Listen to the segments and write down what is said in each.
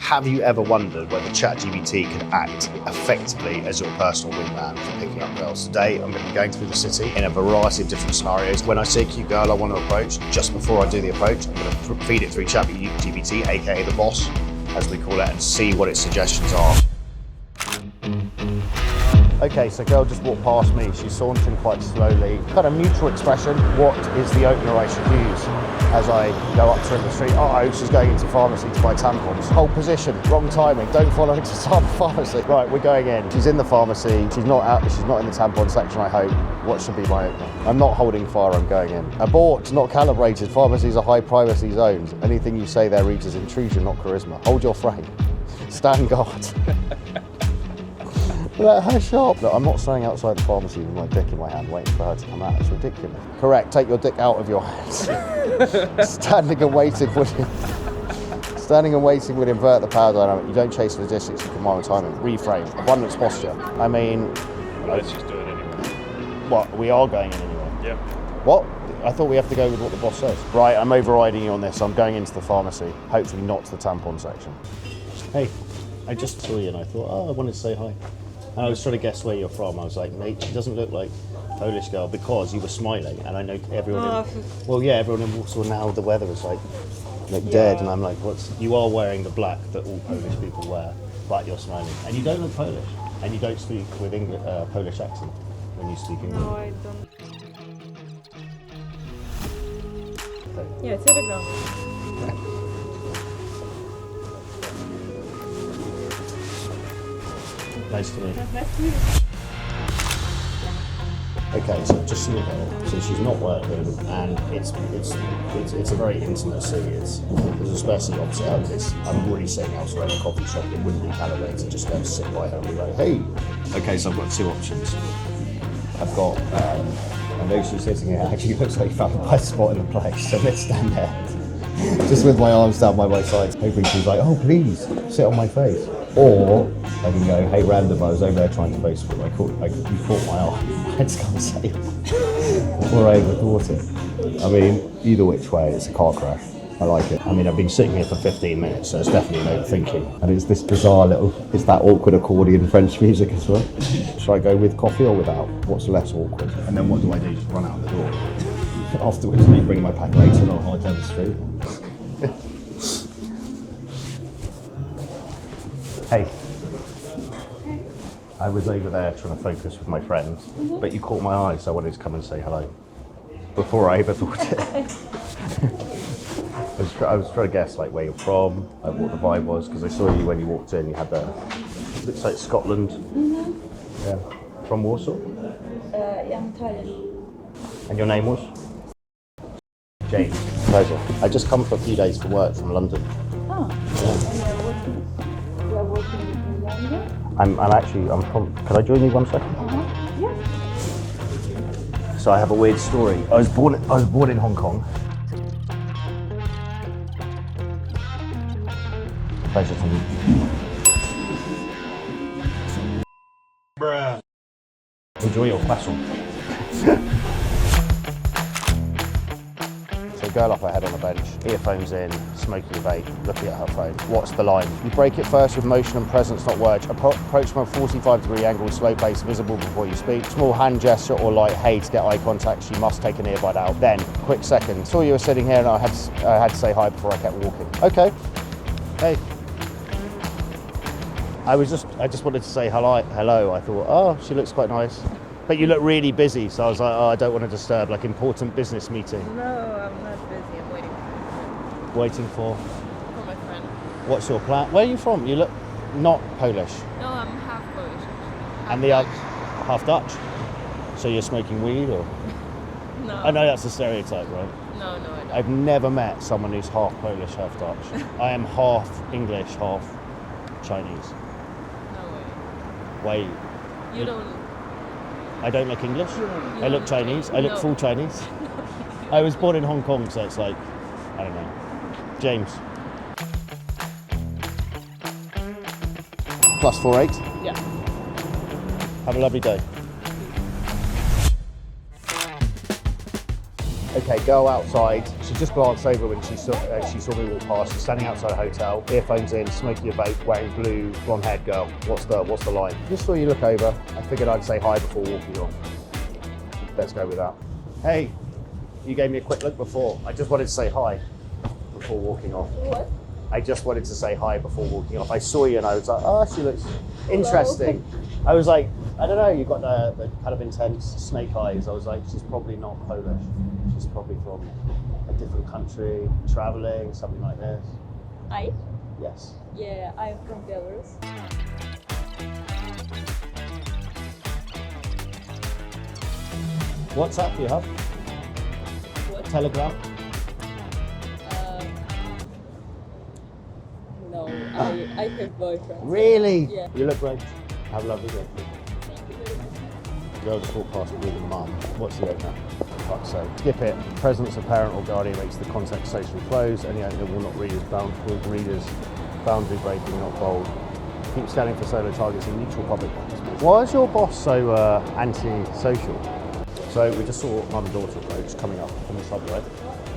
Have you ever wondered whether ChatGPT could act effectively as your personal wingman for picking up girls? Today, I'm going to be going through the city in a variety of different scenarios. When I see a cute girl I want to approach, just before I do the approach, I'm going to feed it through ChatGPT, aka the boss, as we call it, and see what its suggestions are. Okay, so girl just walked past me. She's sauntering quite slowly. Kind of neutral expression. What is the opener I should use as I go up to her in the street? Uh-oh, she's going into pharmacy to buy tampons. Hold position, wrong timing. Don't follow into the pharmacy. Right, we're going in. She's in the pharmacy. She's not out. She's not in the tampon section, I hope. What should be my opener? I'm not holding fire, I'm going in. Abort, not calibrated. Pharmacies are high privacy zones. Anything you say there reads as intrusion, not charisma. Hold your frame. Stand guard. Let her shop. Look, I'm not standing outside the pharmacy with my dick in my hand waiting for her to come out. It's ridiculous. Correct, take your dick out of your hands. Standing and waiting would invert the power dynamic. You don't chase logistics, you command timing. Reframe, abundance posture. I mean... Let's just do it anyway. What, we are going in anyway? Yeah. What? I thought we have to go with what the boss says. Right, I'm overriding you on this. I'm going into the pharmacy. Hopefully not to the tampon section. Hey, I just saw you and I thought, oh, I wanted to say hi. And I was trying to guess where you're from. I was like, mate, she doesn't look like Polish girl because you were smiling. And I know everyone everyone in Warsaw now, the weather is like dead. And I'm like, you are wearing the black that all Polish people wear, but you're smiling. And you don't look Polish. And you don't speak with Polish accent when you speak English. No, I don't. Okay. Yeah, Telegram. Nice to meet you. Nice to meet you. Okay, so just so you know, so she's not working, and it's a very intimate city. It's especially obviously out of this. I'm already sitting elsewhere in a coffee shop that wouldn't be calibrated. Just going to sit by her and be like, hey. Okay, so I've got two options. I've got I know she's sitting here. Actually, looks like you found the best spot in the place. So let's stand there, just with my arms down by my sides, hoping she's like, oh please, sit on my face. Or I can go, hey random, I was over there trying to Facebook, you caught my eye, I had to come and say before I overthought it. I mean, either which way, it's a car crash. I like it. I mean, I've been sitting here for 15 minutes, so it's definitely no thinking. And it's this bizarre it's that awkward accordion French music as well. Should I go with coffee or without? What's less awkward? And then what do I do? Just run out the door. Afterwards, I bring my pack later and I'll hide down the street. Hey. I was over there trying to focus with my friends, but you caught my eye, so I wanted to come and say hello before I overthought it. I was trying to guess like where you're from, like what the vibe was, because I saw you when you walked in. You had looks like Scotland. Mm-hmm. Yeah. From Warsaw. Yeah, I'm Italian. And your name was? James. Pleasure. I just come for a few days for work from London. Oh. Yeah. You're working in London? I'm from, can I join you 1 second? Yeah. So I have a weird story. I was born in Hong Kong. Pleasure to meet you. Bruh. Enjoy your croissant. So girl up ahead on the bench, earphones in, smoking a vape, looking at her phone. What's the line? You break it first with motion and presence, not words. Approach from a 45-degree angle, slow pace, visible before you speak. Small hand gesture or like, hey, to get eye contact, she must take an earbud out. Then, quick second. Saw you were sitting here and I had to say hi before I kept walking. Okay. Hey. I just wanted to say hello. I thought, oh, she looks quite nice. But you look really busy, so I was like, oh, I don't want to disturb, like important business meeting. No, I'm not busy. I'm waiting Waiting for my friend. What's your plan? Where are you from? You look not Polish. No, I'm half Polish. And the other half Dutch. So you're smoking weed or? No. I know that's a stereotype, right? No, I don't. I've never met someone who's half Polish, half Dutch. I am half English, half Chinese. No way. Wait. You don't. I don't look English. I look Chinese. I look No. full Chinese. I was born in Hong Kong, so it's like, I don't know. James. +48. Yeah. Have a lovely day. Okay, girl outside. She just glanced over when she saw me walk past. She's standing outside a hotel, earphones in, smoking a vape, wearing blue, blonde-haired girl. What's the line? Just saw you look over. I figured I'd say hi before walking off. Let's go with that. Hey, you gave me a quick look before. I just wanted to say hi before walking off. What? I just wanted to say hi before walking off. I saw you and I was like, oh, she looks interesting. I was like, I don't know, you've got the kind of intense snake eyes. I was like, she's probably not Polish. She's probably from a different country, traveling, something like this. I? Yes. Yeah, I'm from Belarus. WhatsApp do you have? What? Telegram? No, I have boyfriend. Really? Yeah. You look great. Have a lovely day. Girl just walked past me with a mum. What's the opener? Fuck's sake. Skip it. Presence of parent or guardian makes the context socially closed. Any opener will not read as boundary breaking, not bold. Keep scanning for solo targets in neutral public. Why is your boss so anti-social? So we just saw mum and daughter approach coming up from the subway.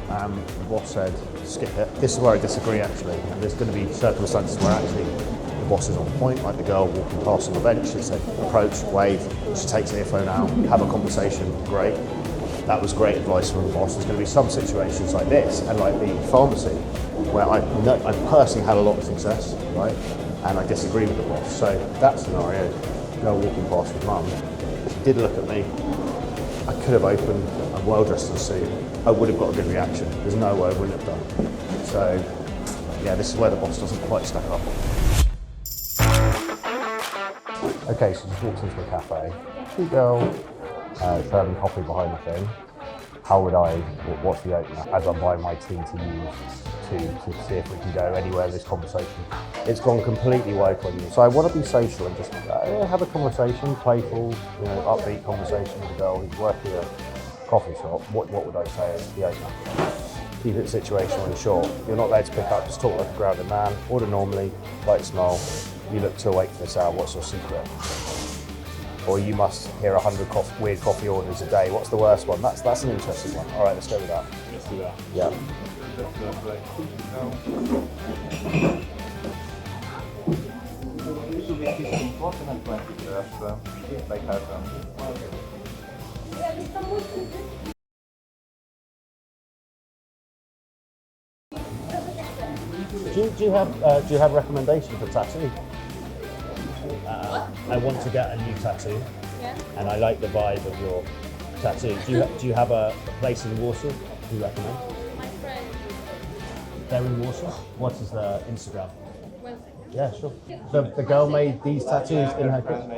The boss said, skip it. This is where I disagree actually. And there's going to be circumstances where actually the boss is on point, like the girl walking past on the bench. She said, approach, wave. She takes the earphone out, have a conversation. Great. That was great advice from the boss. There's going to be some situations like this and like the pharmacy where I personally had a lot of success, right? And I disagree with the boss. So that scenario, girl walking past with mum, she did look at me. I could have opened, I'm well dressed in a suit. I would have got a good reaction. There's no way I wouldn't have done. So yeah, this is where the boss doesn't quite stack up. Okay, so just walks into a cafe. Cute girl, serving coffee behind the thing. How would what's the opener? As I'm buying my tea to use to see if we can go anywhere in this conversation. It's gone completely woke on you. So I want to be social and just have a conversation, playful, upbeat conversation with a girl who's working at a coffee shop. What would I say is the opener? Keep it situational and short. You're not there to pick up, just talk like a grounded man. Order normally, light smile. You look too awake for this hour, what's your secret? Or you must hear 100 weird coffee orders a day. What's the worst one? That's an interesting one. All right, let's go with that. Let's do that. Yeah. Do you have recommendation for tattoo? I want to get a new tattoo, and I like the vibe of your tattoo. Do you have a place in Warsaw? Do you recommend? My friend. They're in Warsaw. What is the Instagram? Yeah, sure. The girl made these tattoos in her kitchen.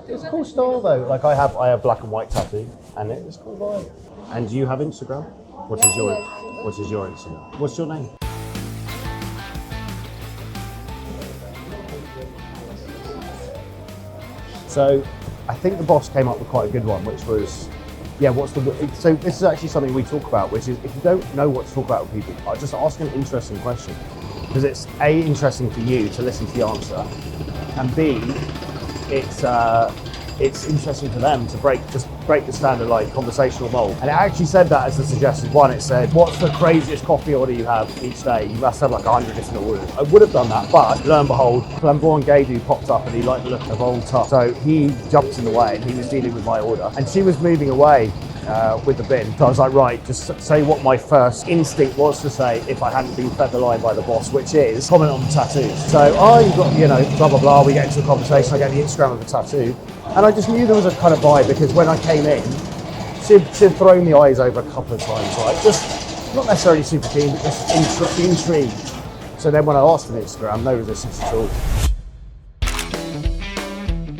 It's a cool style though. Like I have black and white tattoo, and it's cool vibe. And do you have Instagram? What is your Instagram? What's your name? So I think the boss came up with quite a good one, which was, so this is actually something we talk about, which is if you don't know what to talk about with people, just ask an interesting question. Because it's A, interesting for you to listen to the answer, and B, it's interesting for them to break the standard like conversational mold. And it actually said that as the suggested one. It said, what's the craziest coffee order you have each day? You must have like 100 different orders. I would have done that, but lo and behold, Flamboyant gay dude popped up and he liked the look of old Tusk. So he jumped in the way and he was dealing with my order. And she was moving away with the bin. So I was like, right, just say what my first instinct was to say if I hadn't been fed the line by the boss, which is comment on the tattoos. So, you've got, blah, blah, blah. We get into a conversation. I get the Instagram of the tattoo. And I just knew there was a kind of vibe because when I came in, she'd thrown the eyes over a couple of times, right? Just not necessarily super keen, but just intrigued. So then when I asked for the Instagram, no resistance at all.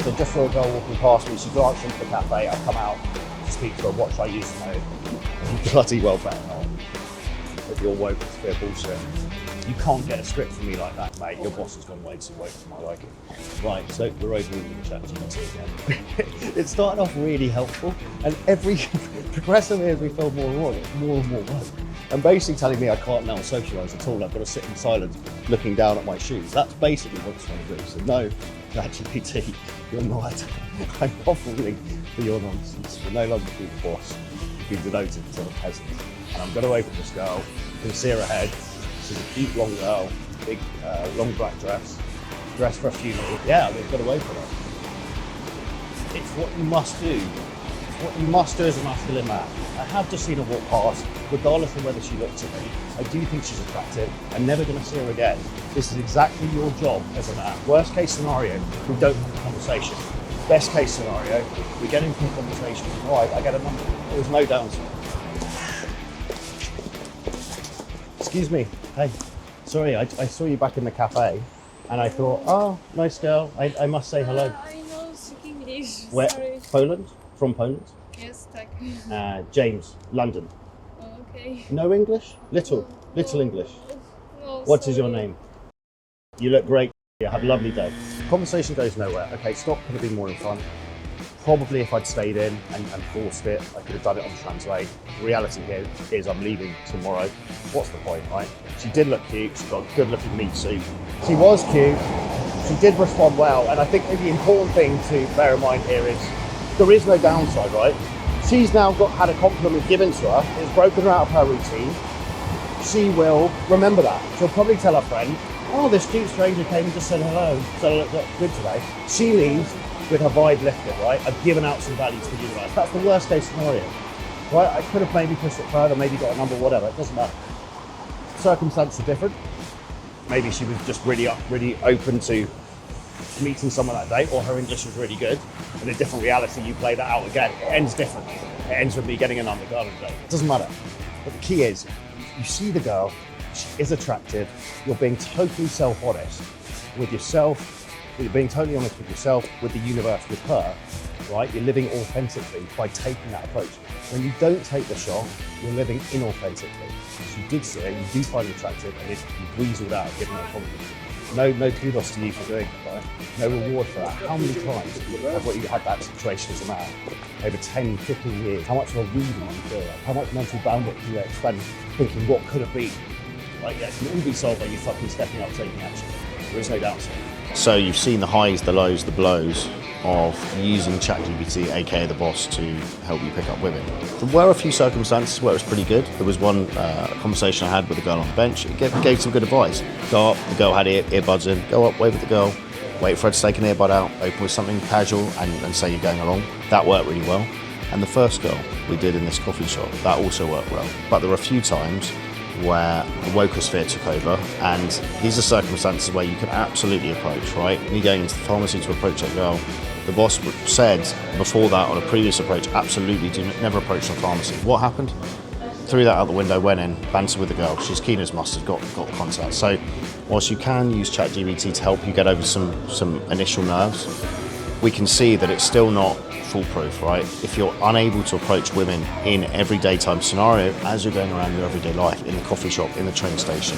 So just saw a girl walking past me, she glanced into the cafe, I come out to speak to her, what should I use to know? You bloody well better not. With your woke fear bullshit. You can't get a script from me like that, mate. Your boss has gone way too woke for my liking. Right, so we're opening the ChatGPT again. It started off really helpful, and progressively as we feel more and more, it's more and more work. and basically telling me I can't now socialise at all. I've got to sit in silence, looking down at my shoes. That's basically what it's trying to do. So no, ChatGPT, you're not. I'm not falling for your nonsense. You're no longer called the boss. You've been demoted to the peasant. And I'm going to open this girl. You can see her head. She's a cute long girl, big long black dress for a funeral. Yeah, we've got to open her. It's what you must do. It's what you must do as a masculine man. I have just seen her walk past, regardless of whether she looks at me. I do think she's attractive. I'm never going to see her again. This is exactly your job as a man. Worst case scenario, we don't have a conversation. Best case scenario, we get into a conversation. All right, I get a number. There's no downside. Excuse me. Hey, sorry, I saw you back in the cafe, and I thought, oh, nice girl. I must say hello. I know speak English. Where? Sorry. Poland? From Poland? Yes, tak. James, London. Okay. No English? Little English. No, What is your sorry. name? You look great. Yeah, have a lovely day. Conversation goes nowhere. Okay, it's not going to be more in fun. Probably if I'd stayed in and forced it, I could have done it on Translate. The reality here is I'm leaving tomorrow. What's the point, right? She did look cute. She's got a good looking meat suit. She was cute. She did respond well. And I think the important thing to bear in mind here is there is no downside, right? She's now had a compliment given to her. It's broken her out of her routine. She will remember that. She'll probably tell her friend, oh, this cute stranger came and just said hello. So look good today. She leaves with her vibe lifted, right? I've given out some value to the universe. That's the worst case scenario, right? I could have maybe pushed it further, maybe got a number, whatever. It doesn't matter. Circumstances are different. Maybe she was just really open to meeting someone that day, or her English was really good. In a different reality, you play that out again. It ends differently. It ends with me getting a number garden day. It doesn't matter. But the key is, you see the girl, she is attractive. You're being totally self-honest with yourself. You're being totally honest with yourself, with the universe, with her, right? You're living authentically by taking that approach. When you don't take the shot, you're living inauthentically. So you did see her, you do find her attractive, and you've weaseled out, giving her confidence. No kudos to you for doing it, right? No reward for that. How many times have you had that situation as a man? Over 10, 15 years. How much of a reading do you feel like? How much mental bandwidth do you expend thinking what could have been? Like, yeah, it can all be solved by you fucking stepping up, taking action. There is no downside. So you've seen the highs, the lows, the blows of using ChatGPT, aka the boss, to help you pick up women. There were a few circumstances where it was pretty good. There was one conversation I had with a girl on the bench. It gave some good advice. Go up, the girl had earbuds in, go up, wave at the girl, wait for her to take an earbud out, open with something casual and say you're going along. That worked really well. And the first girl we did in this coffee shop, that also worked well. But there were a few times where the wokosphere took over, and these are circumstances where you can absolutely approach, right? Me going into the pharmacy to approach that girl, the boss said before that on a previous approach, absolutely never approach the pharmacy. What happened? Threw that out the window, went in, bantered with the girl. She's keen as mustard, got contact. So whilst you can use ChatGPT to help you get over some initial nerves, we can see that it's still not foolproof, right? If you're unable to approach women in every daytime scenario, as you're going around your everyday life, in the coffee shop, in the train station,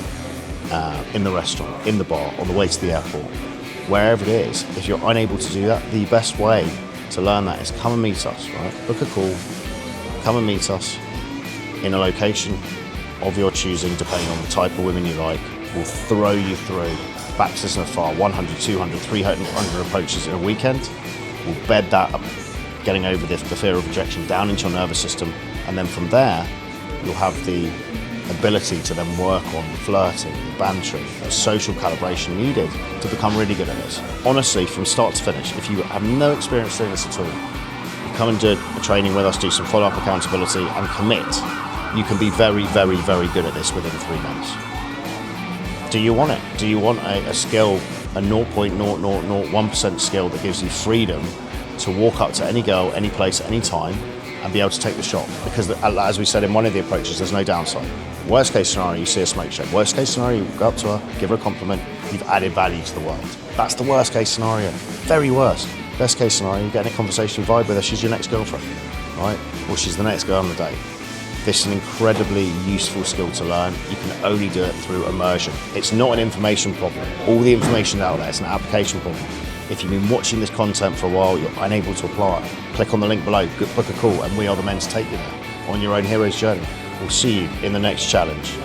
in the restaurant, in the bar, on the way to the airport, wherever it is, if you're unable to do that, the best way to learn that is come and meet us, right? Book a call, come and meet us in a location of your choosing, depending on the type of women you like. We'll throw you through baptism of fire, 100, 200, 300 approaches in a weekend. We'll bed that up, getting over the fear of rejection down into your nervous system, and then from there you'll have the ability to then work on flirting, bantering, the social calibration needed to become really good at this. Honestly, from start to finish, if you have no experience doing this at all, you come and do a training with us, do some follow-up accountability and commit, you can be very, very, very good at this within 3 months. Do you want it? Do you want a skill, a 0.0001% skill that gives you freedom to walk up to any girl, any place, any time, and be able to take the shot? Because as we said in one of the approaches, there's no downside. Worst case scenario, you see a smoke show. Worst case scenario, you go up to her, give her a compliment, you've added value to the world. That's the worst case scenario. Very worst. Best case scenario, you get in a conversation, you vibe with her, she's your next girlfriend, right? Or she's the next girl on the date. This is an incredibly useful skill to learn. You can only do it through immersion. It's not an information problem. All the information out there, it's an application problem. If you've been watching this content for a while, you're unable to apply it, click on the link below, book a call, and we are the men to take you there on your own hero's journey. We'll see you in the next challenge.